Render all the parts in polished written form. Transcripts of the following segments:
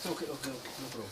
It's okay, okay, okay, no problem.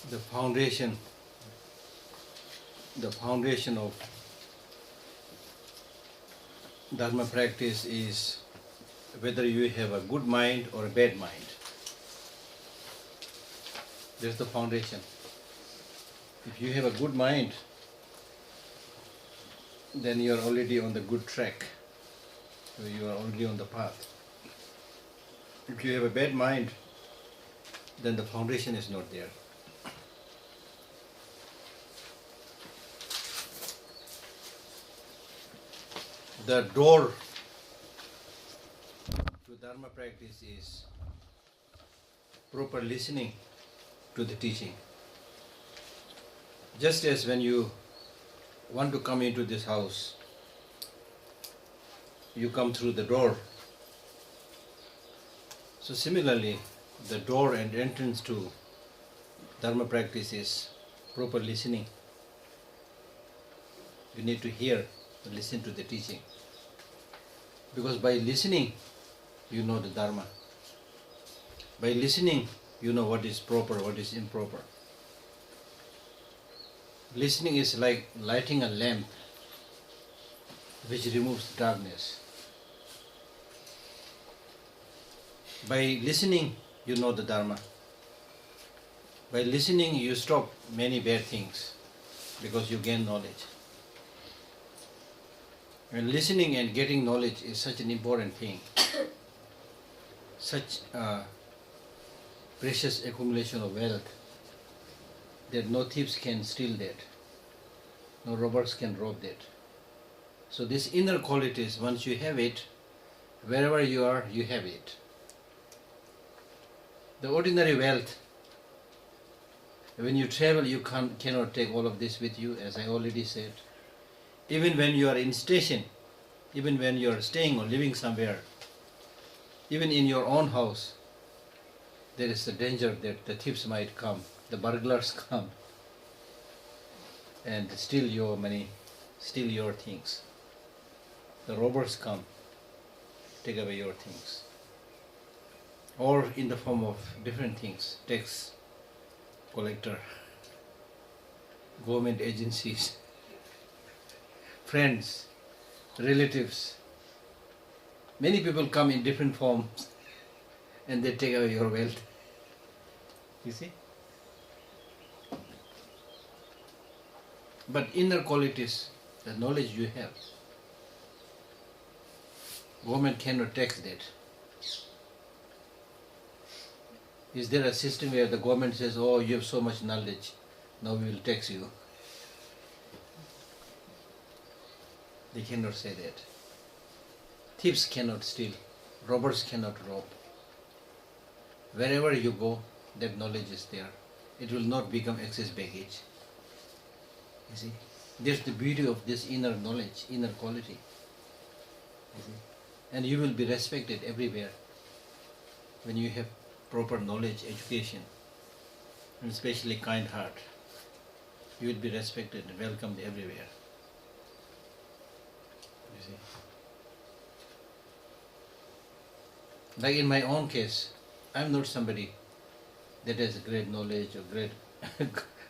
The foundation of Dharma practice is whether you have a good mind or a bad mind. That's the foundation. If you have a good mind, then you are already on the good track. So you are already on the path. If you have a bad mind, then the foundation is not there. The door to Dharma practice is proper listening to the teaching. Just as when you want to come into this house, you come through the door. So similarly, the door and entrance to Dharma practice is proper listening. You need to hear and listen to the teaching. Because by listening, you know the Dharma. By listening, you know what is proper, what is improper. Listening is like lighting a lamp which removes darkness. By listening, you know the Dharma. By listening, you stop many bad things because you gain knowledge. And listening and getting knowledge is such an important thing. Such a precious accumulation of wealth that no thieves can steal that. No robbers can rob that. So these inner qualities, once you have it, wherever you are, you have it. The ordinary wealth, when you travel, you cannot take all of this with you, as I already said. Even when you are in station, even when you are staying or living somewhere, even in your own house, there is a danger that the thieves might come, the burglars come and steal your money, steal your things. The robbers come, take away your things. Or in the form of different things, tax collector, government agencies, friends, relatives. Many people come in different forms and they take away your wealth. You see? But inner qualities, the knowledge you have, government cannot tax that. Is there a system where the government says, oh, you have so much knowledge, Now we will tax you. They cannot say that. Thieves cannot steal. Robbers cannot rob. Wherever you go, that knowledge is there. It will not become excess baggage. You see? That's the beauty of this inner knowledge, inner quality. You see? And you will be respected everywhere when you have proper knowledge, education, and especially kind heart. You will be respected and welcomed everywhere. You see? Like in my own case, I am not somebody that has great knowledge or great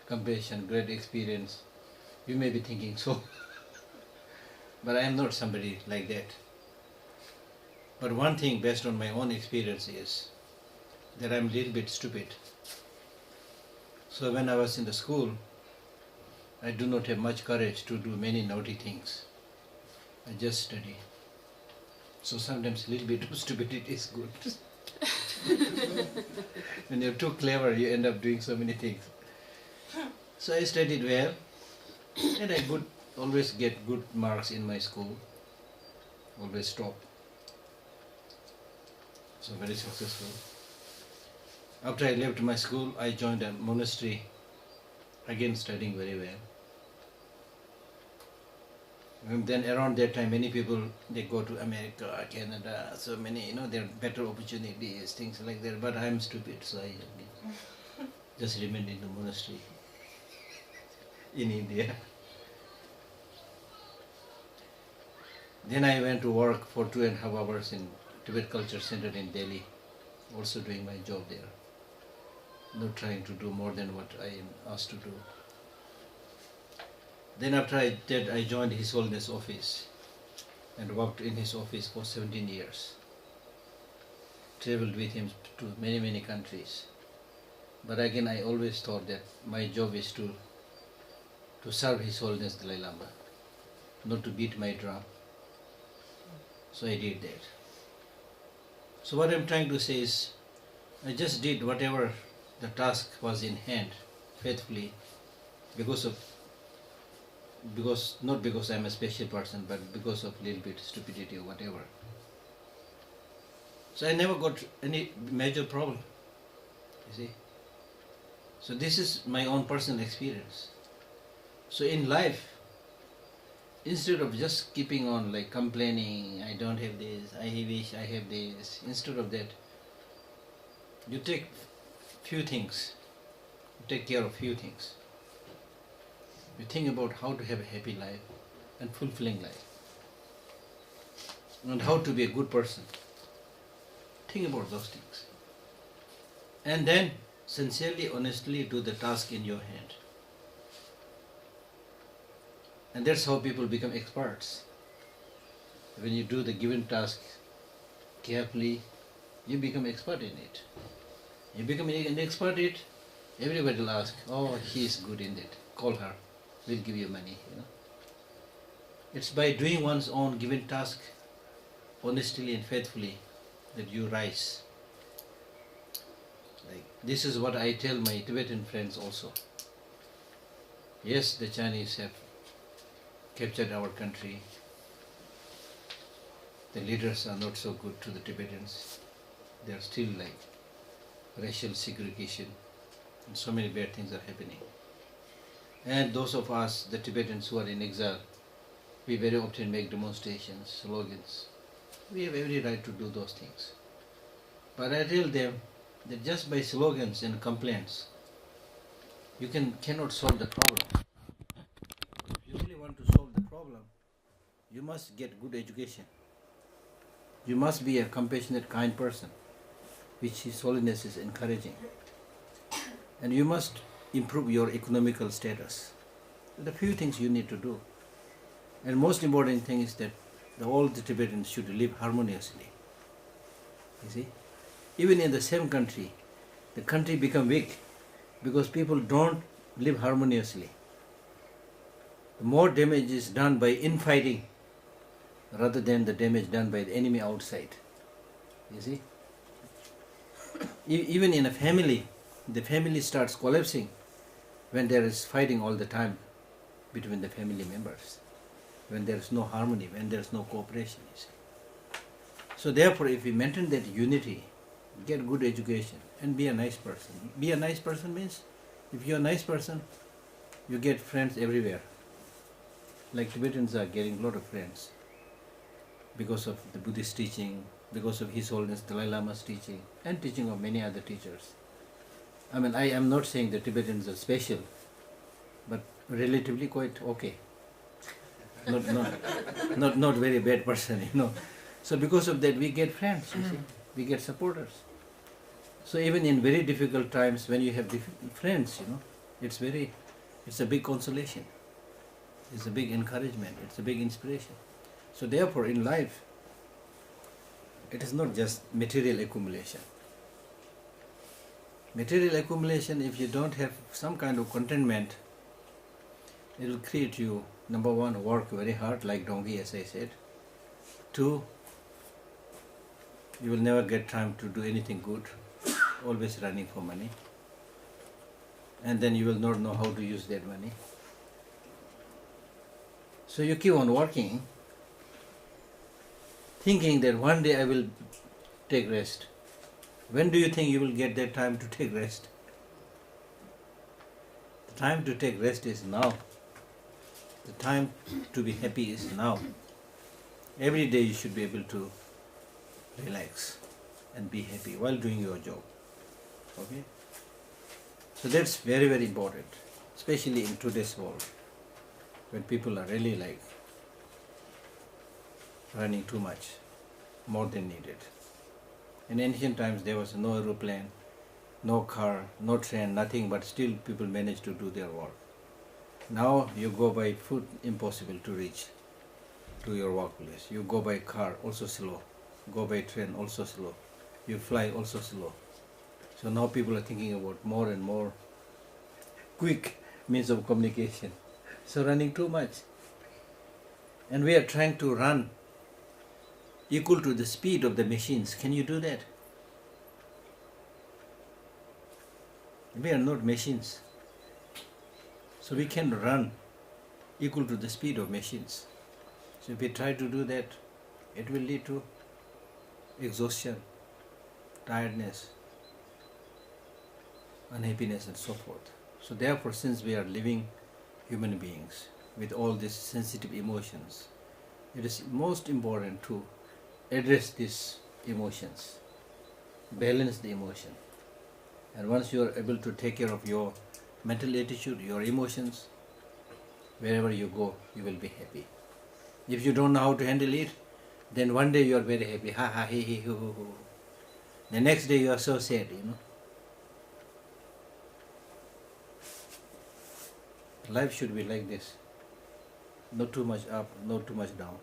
compassion, great experience. You may be thinking so, but I am not somebody like that. But one thing based on my own experience is that I am a little bit stupid. So when I was in the school, I do not have much courage to do many naughty things. I just study. So sometimes a little bit of stupidity is good. When you're too clever, you end up doing so many things. So I studied well, and I could always get good marks in my school, always top. So very successful. After I left my school, I joined a monastery, again studying very well. And then around that time, many people, they go to America, Canada, so many, there are better opportunities, things like that. But I'm stupid, so I just remained in the monastery in India. Then I went to work for 2.5 hours in Tibet Culture Center in Delhi, also doing my job there. Not trying to do more than what I am asked to do. Then after I did, I joined His Holiness office and worked in his office for 17 years. Traveled with him to many, many countries. But again, I always thought that my job is to serve His Holiness Dalai Lama, not to beat my drum. So I did that. So what I'm trying to say is, I just did whatever the task was in hand, faithfully, not because I'm a special person, but because of little bit stupidity or whatever. So I never got any major problem, you see. So this is my own personal experience. So in life, instead of just keeping on like complaining, I don't have this, I wish I have this, instead of that, you take few things, you take care of few things. You think about how to have a happy life and fulfilling life, and how to be a good person. Think about those things. And then sincerely, honestly do the task in your hand. And that's how people become experts. When you do the given task carefully, you become expert in it. You become an expert in it, everybody will ask, oh, he is good in it, call her, we'll give you money. It's by doing one's own given task honestly and faithfully that you rise. Like, this is what I tell my Tibetan friends also. Yes, the Chinese have captured our country. The leaders are not so good to the Tibetans. They are still like racial segregation, and so many bad things are happening. And those of us, the Tibetans who are in exile, we very often make demonstrations, slogans. We have every right to do those things. But I tell them that just by slogans and complaints, you cannot solve the problem. If you really want to solve the problem, you must get good education. You must be a compassionate, kind person, which His Holiness is encouraging. And you must improve your economical status. There are few things you need to do. And most important thing is that all the Tibetans should live harmoniously. You see? Even in the same country, the country become weak because people don't live harmoniously. More damage is done by infighting rather than the damage done by the enemy outside. You see? Even in a family, the family starts collapsing when there is fighting all the time between the family members, when there is no harmony, when there is no cooperation, you see. So therefore, if we maintain that unity, get good education, and be a nice person. Be a nice person means, if you're a nice person, you get friends everywhere. Like Tibetans are getting a lot of friends because of the Buddhist teaching, because of His Holiness Dalai Lama's teaching, and teaching of many other teachers. I mean, I am not saying the Tibetans are special, but relatively quite okay. Not very bad person, you know. So because of that, we get friends, you see. We get supporters. So even in very difficult times, when you have friends, you know, it's a big consolation. It's a big encouragement. It's a big inspiration. So therefore, in life, it is not just material accumulation. Material accumulation, if you don't have some kind of contentment, it will create you, number one, work very hard like donkey, as I said. Two, you will never get time to do anything good, always running for money. And then you will not know how to use that money. So you keep on working, thinking that one day I will take rest. When do you think you will get that time to take rest? The time to take rest is now. The time to be happy is now. Every day you should be able to relax and be happy while doing your job. Okay? So that's very, very important, especially in today's world, when people are really like running too much, more than needed. In ancient times there was no aeroplane, no car, no train, nothing, but still people managed to do their work. Now you go by foot, impossible to reach to your workplace. You go by car, also slow. Go by train, also slow. You fly, also slow. So now people are thinking about more and more quick means of communication. So running too much. And we are trying to run equal to the speed of the machines. Can you do that? We are not machines. So we can run equal to the speed of machines. So if we try to do that, it will lead to exhaustion, tiredness, unhappiness and so forth. So therefore, since we are living human beings with all these sensitive emotions, it is most important to address these emotions, balance the emotion. And once you are able to take care of your mental attitude, your emotions, wherever you go, you will be happy. If you don't know how to handle it, then one day you are very happy, ha ha, he he, hoo hoo hoo. The next day you are so sad, you know. Life should be like this. Not too much up, not too much down.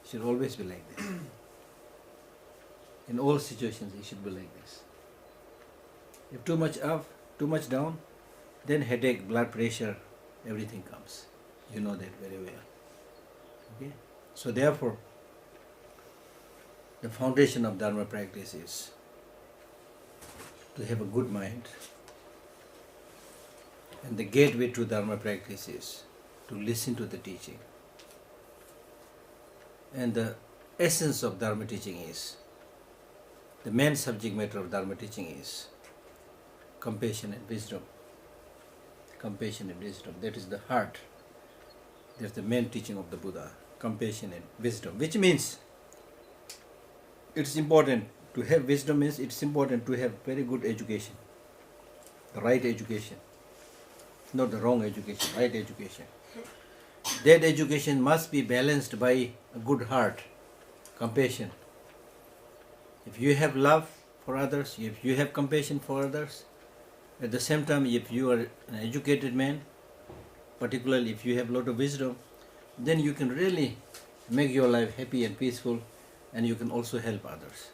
It should always be like this. In all situations it should be like this. If too much up, too much down, then headache, blood pressure, everything comes. You know that very well. Okay? So therefore, the foundation of Dharma practice is to have a good mind. And the gateway to Dharma practice is to listen to the teaching. And the essence of Dharma teaching is, the main subject matter of Dharma teaching is compassion and wisdom. Compassion and wisdom. That is the heart. That's the main teaching of the Buddha. Compassion and wisdom. Which means it's important to have wisdom, means it's important to have very good education. The right education. Not the wrong education, right education. That education must be balanced by a good heart, compassion. If you have love for others, if you have compassion for others, at the same time, if you are an educated man, particularly if you have a lot of wisdom, then you can really make your life happy and peaceful, and you can also help others.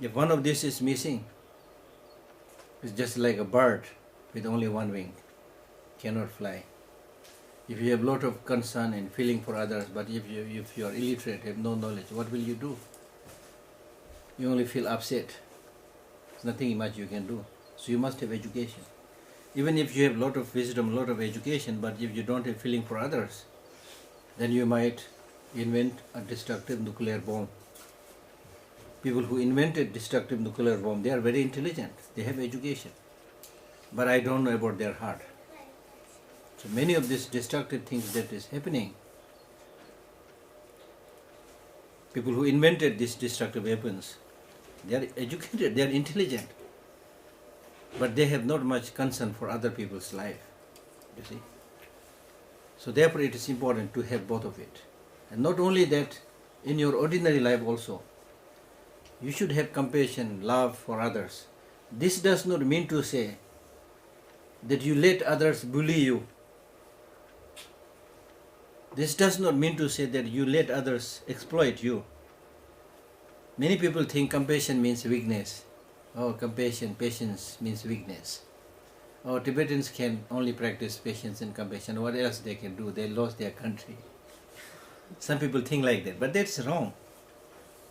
If one of this is missing, it's just like a bird with only one wing, cannot fly. If you have a lot of concern and feeling for others, but if you are illiterate, have no knowledge, what will you do? You only feel upset. There's nothing much you can do. So you must have education. Even if you have a lot of wisdom, a lot of education, but if you don't have feeling for others, then you might invent a destructive nuclear bomb. People who invented destructive nuclear bomb, they are very intelligent, they have education, but I don't know about their heart. So many of these destructive things that is happening, people who invented these destructive weapons, they are educated, they are intelligent, but they have not much concern for other people's life, you see. So therefore it is important to have both of it. And not only that, in your ordinary life also, you should have compassion, love for others. This does not mean to say that you let others bully you. This does not mean to say that you let others exploit you. Many people think compassion means weakness. Oh, compassion, patience means weakness. Oh, Tibetans can only practice patience and compassion. What else they can do? They lost their country. Some people think like that, but that's wrong.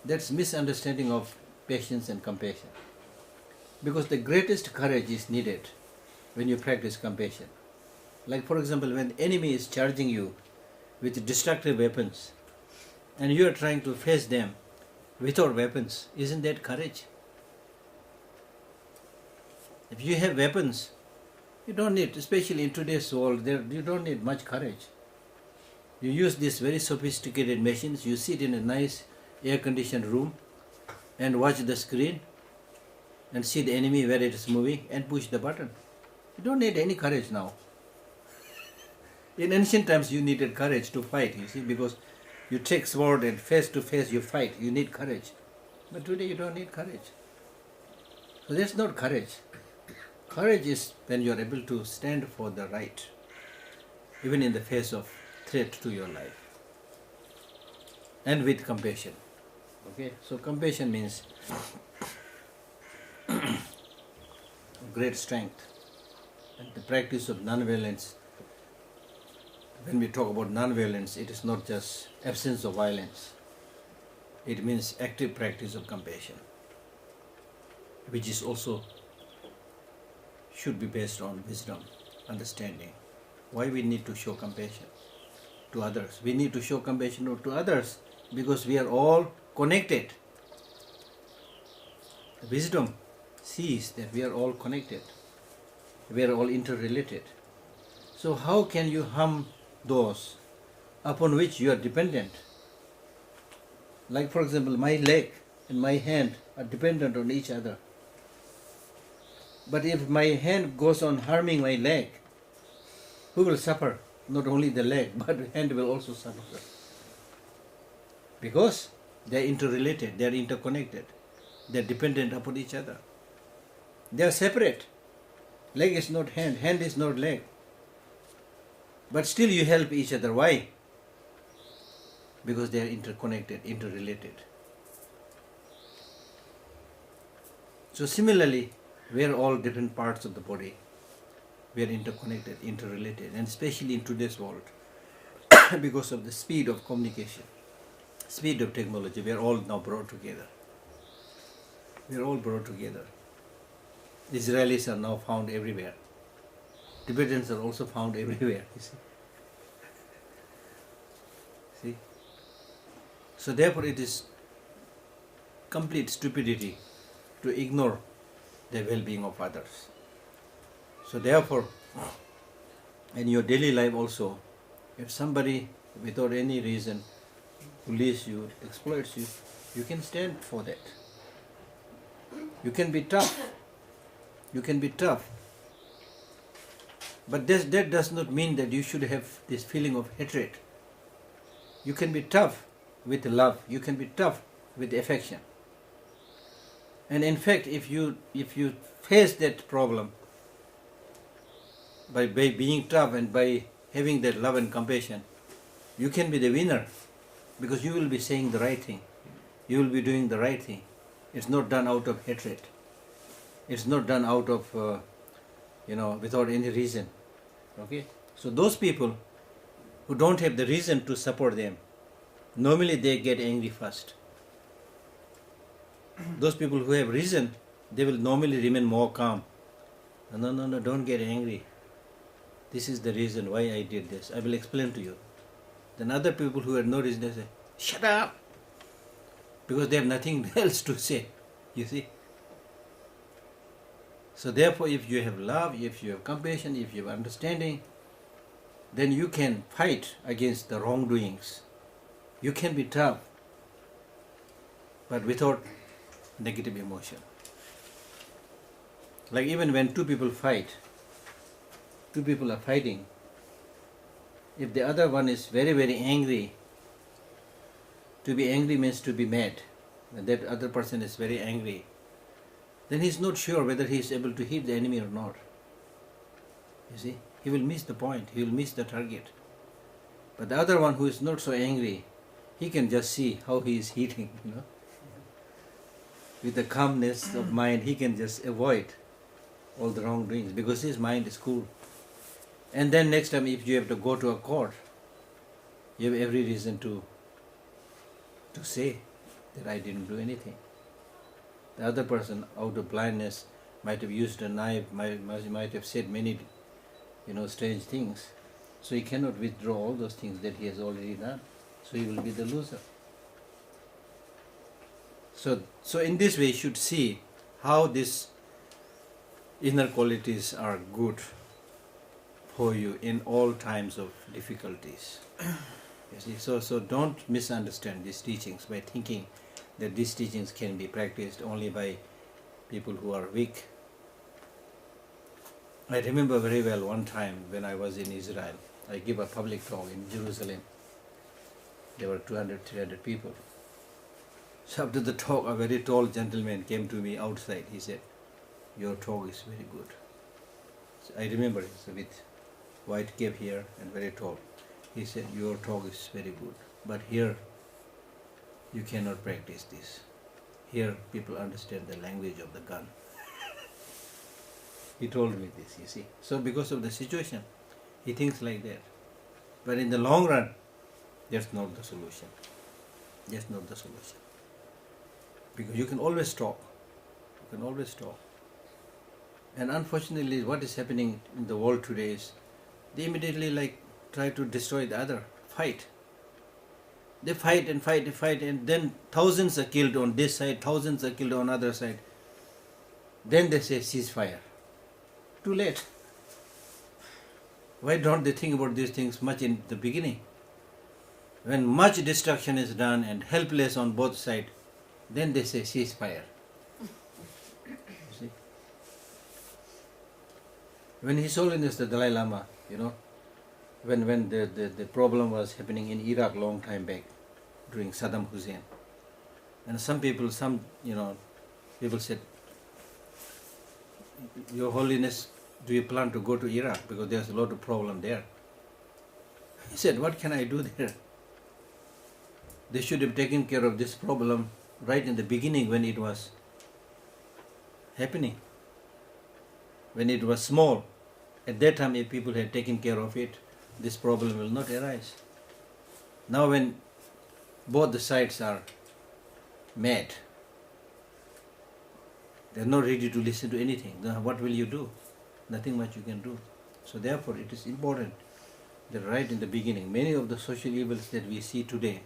That's misunderstanding of patience and compassion. Because the greatest courage is needed when you practice compassion. Like for example, when the enemy is charging you with destructive weapons and you are trying to face them without weapons, isn't that courage? If you have weapons, you don't need, especially in today's world, you don't need much courage. You use these very sophisticated machines, you sit in a nice air-conditioned room and watch the screen and see the enemy where it is moving and push the button. You don't need any courage now. In ancient times you needed courage to fight, you see, because you take sword and face to face you fight, you need courage. But today you don't need courage. So that's not courage. Courage is when you are able to stand for the right, even in the face of threat to your life. And with compassion. Okay, so compassion means great strength. And the practice of non-violence, when we talk about non-violence, it is not just absence of violence. It means active practice of compassion, which is also should be based on wisdom, understanding. Why we need to show compassion to others? We need to show compassion to others because we are all connected. Wisdom sees that we are all connected. We are all interrelated. So how can you harm those upon which you are dependent? Like for example, my leg and my hand are dependent on each other. But if my hand goes on harming my leg, who will suffer? Not only the leg, but the hand will also suffer. Because they are interrelated, they are interconnected, they are dependent upon each other. They are separate. Leg is not hand, hand is not leg. But still you help each other. Why? Because they are interconnected, interrelated. So similarly, we are all different parts of the body. We are interconnected, interrelated, and especially in today's world, because of the speed of communication, speed of technology, we are all now brought together. We are all brought together. Israelis are now found everywhere. Tibetans are also found everywhere, you see. See? So therefore it is complete stupidity to ignore the well-being of others. So therefore, in your daily life also, if somebody without any reason bullies you, exploits you, you can stand for that. You can be tough. You can be tough. But that does not mean that you should have this feeling of hatred. You can be tough with love. You can be tough with affection. And in fact, if you face that problem by being tough and by having that love and compassion, you can be the winner because you will be saying the right thing. You will be doing the right thing. It's not done out of hatred. It's not done out of, without any reason. Okay? So those people who don't have the reason to support them, normally they get angry first. Those people who have reason, they will normally remain more calm, No, no, no, don't get angry. This is the reason why I did this. I will explain to you. Then other people who had no reason, they say, shut up! Because they have nothing else to say. You see? So therefore, if you have love, if you have compassion, if you have understanding, then you can fight against the wrongdoings. You can be tough, but without negative emotion. Like even when two people fight, two people are fighting, if the other one is very, very angry, to be angry means to be mad, and that other person is very angry, then he is not sure whether he is able to hit the enemy or not. You see, he will miss the point, he will miss the target. But the other one who is not so angry, he can just see how he is hitting, With the calmness of mind, he can just avoid all the wrongdoings because his mind is cool. And then next time if you have to go to a court, you have every reason to say that I didn't do anything. The other person, out of blindness, might have used a knife, might have said many, strange things. So he cannot withdraw all those things that he has already done. So he will be the loser. So in this way, you should see how these inner qualities are good for you in all times of difficulties. You see? So don't misunderstand these teachings by thinking that these teachings can be practiced only by people who are weak. I remember very well one time when I was in Israel, I gave a public talk in Jerusalem. There were 200, 300 people. So after the talk, a very tall gentleman came to me outside. He said, your talk is very good. So I remember it with white cape here and very tall. He said, your talk is very good, but here you cannot practice this. Here people understand the language of the gun. He told me this, you see. So because of the situation, he thinks like that. But in the long run, that's not the solution. That's not the solution. Because you can always talk. You can always talk. And unfortunately, what is happening in the world today is they immediately try to destroy the other, fight. They fight and fight and fight, and then thousands are killed on this side, thousands are killed on other side. Then they say ceasefire. Too late. Why don't they think about these things much in the beginning? When much destruction is done and helpless on both sides, then they say ceasefire. You see? When His Holiness the Dalai Lama, when the problem was happening in Iraq long time back, during Saddam Hussein, and some people said, Your Holiness, do you plan to go to Iraq? Because there's a lot of problem there. He said, what can I do there? They should have taken care of this problem right in the beginning when it was happening. When it was small, at that time if people had taken care of it, this problem will not arise. Now when both the sides are mad, they are not ready to listen to anything, then what will you do? Nothing much you can do. So therefore it is important that right in the beginning, many of the social evils that we see today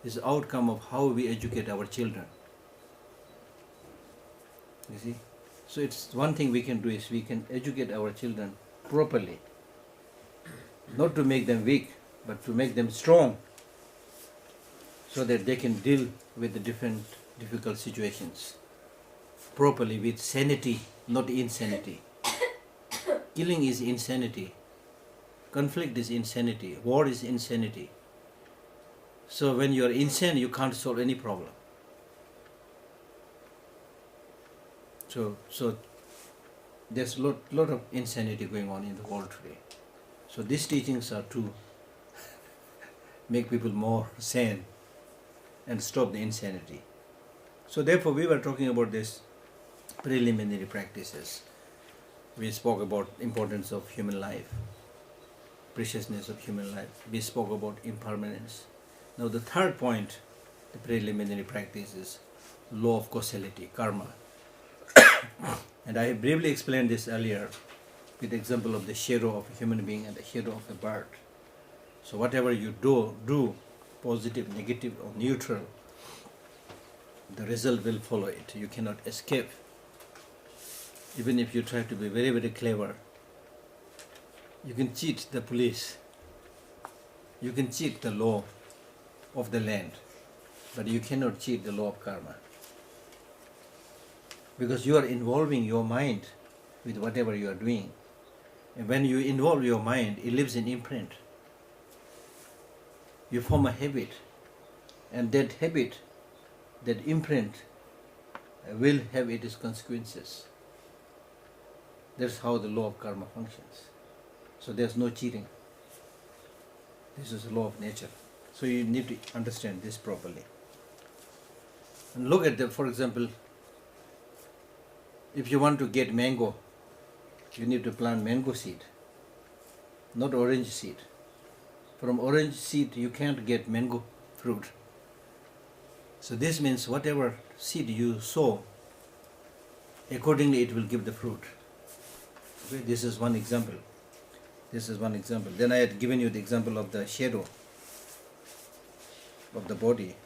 is the outcome of how we educate our children. You see? So it's one thing we can do is we can educate our children properly. Not to make them weak, but to make them strong, so that they can deal with the different difficult situations properly with sanity, not insanity. Killing is insanity. Conflict is insanity. War is insanity. So when you are insane, you can't solve any problem. So there's a lot of insanity going on in the world today. So these teachings are to make people more sane and stop the insanity. So therefore we were talking about this preliminary practices. We spoke about importance of human life, preciousness of human life. We spoke about impermanence. Now the third point, the preliminary practice is law of causality, karma. And I have briefly explained this earlier with the example of the shadow of a human being and the shadow of a bird. So whatever you do, positive, negative or neutral, the result will follow it. You cannot escape. Even if you try to be very, very clever, you can cheat the police, you can cheat the law of the land, but you cannot cheat the law of karma. Because you are involving your mind with whatever you are doing. And when you involve your mind, it leaves an imprint. You form a habit, and that habit, that imprint, will have its consequences. That's how the law of karma functions. So there's no cheating. This is the law of nature. So you need to understand this properly. And look at for example, if you want to get mango, you need to plant mango seed, not orange seed. From orange seed you can't get mango fruit. So this means whatever seed you sow, accordingly it will give the fruit. Okay, this is one example. This is one example. Then I had given you the example of the shadow of the body.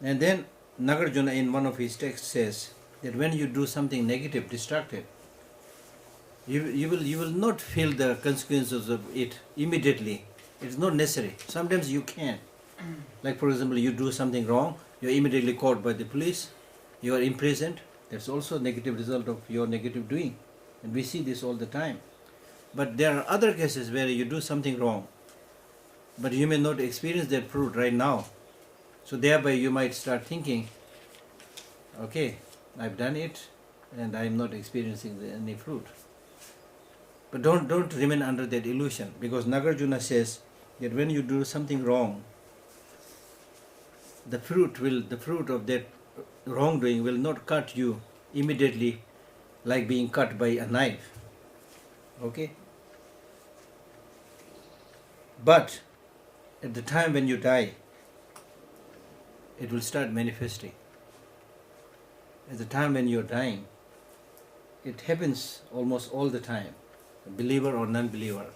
And then Nagarjuna in one of his texts says that when you do something negative, destructive, you will not feel the consequences of it immediately. It's not necessary. Sometimes you can. Like for example, you do something wrong, you're immediately caught by the police, you are imprisoned. That's also a negative result of your negative doing. And we see this all the time. But there are other cases where you do something wrong, but you may not experience that fruit right now. So thereby you might start thinking, okay, I've done it and I'm not experiencing any fruit. But don't remain under that illusion, because Nagarjuna says that when you do something wrong, the fruit of that wrongdoing will not cut you immediately like being cut by a knife. Okay? But at the time when you die, it will start manifesting. At the time when you're dying, it happens almost all the time, believer or non-believer.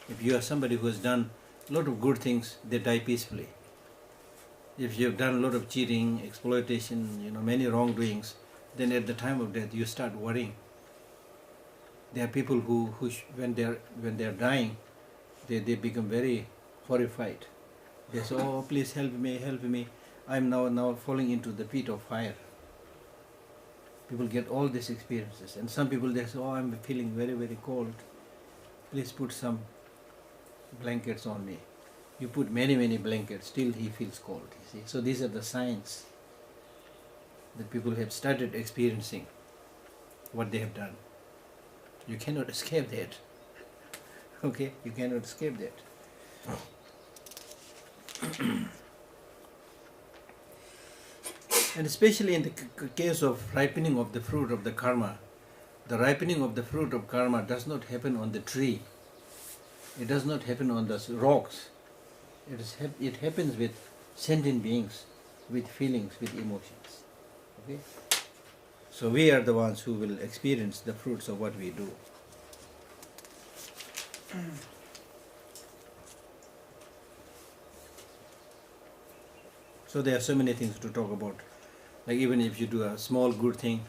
If you are somebody who has done a lot of good things, they die peacefully. If you have done a lot of cheating, exploitation, many wrongdoings, then at the time of death you start worrying. There are people who when they are dying, they become very horrified. They say, "Oh, please help me! I'm now falling into the pit of fire." People get all these experiences, and some people they say, "Oh, I'm feeling very, very cold. Please put some blankets on me." You put many, many blankets, still he feels cold. You see, so these are the signs that people have started experiencing what they have done. You cannot escape that. Okay, you cannot escape that. And especially in the case of ripening of the fruit of the karma, the ripening of the fruit of karma does not happen on the tree. It does not happen on the rocks. It happens with sentient beings, with feelings, with emotions. Okay? So we are the ones who will experience the fruits of what we do. So there are so many things to talk about. Like even if you do a small good thing,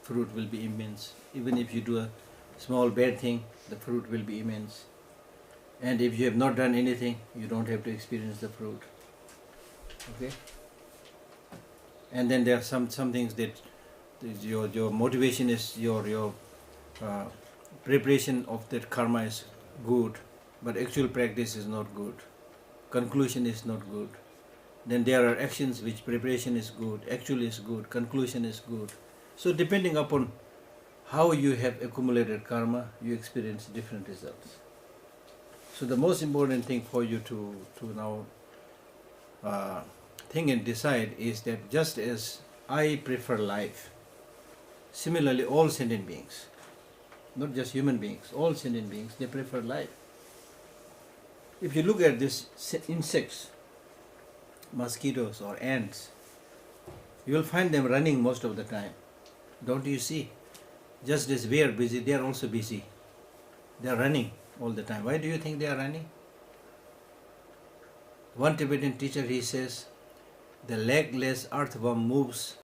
fruit will be immense. Even if you do a small bad thing, the fruit will be immense. And if you have not done anything, you don't have to experience the fruit. Okay? And then there are some things that your motivation is, your preparation of that karma is good, but actual practice is not good. Conclusion is not good. Then there are actions which preparation is good, actual is good, conclusion is good. So depending upon how you have accumulated karma, you experience different results. So the most important thing for you to now think and decide is that just as I prefer life, similarly all sentient beings, not just human beings, all sentient beings, they prefer life. If you look at these insects, mosquitoes or ants, You will find them running most of the time. Don't you see? Just as we are busy, they are also busy. They are running all the time. Why do you think they are running? One Tibetan teacher, he says, the legless earthworm moves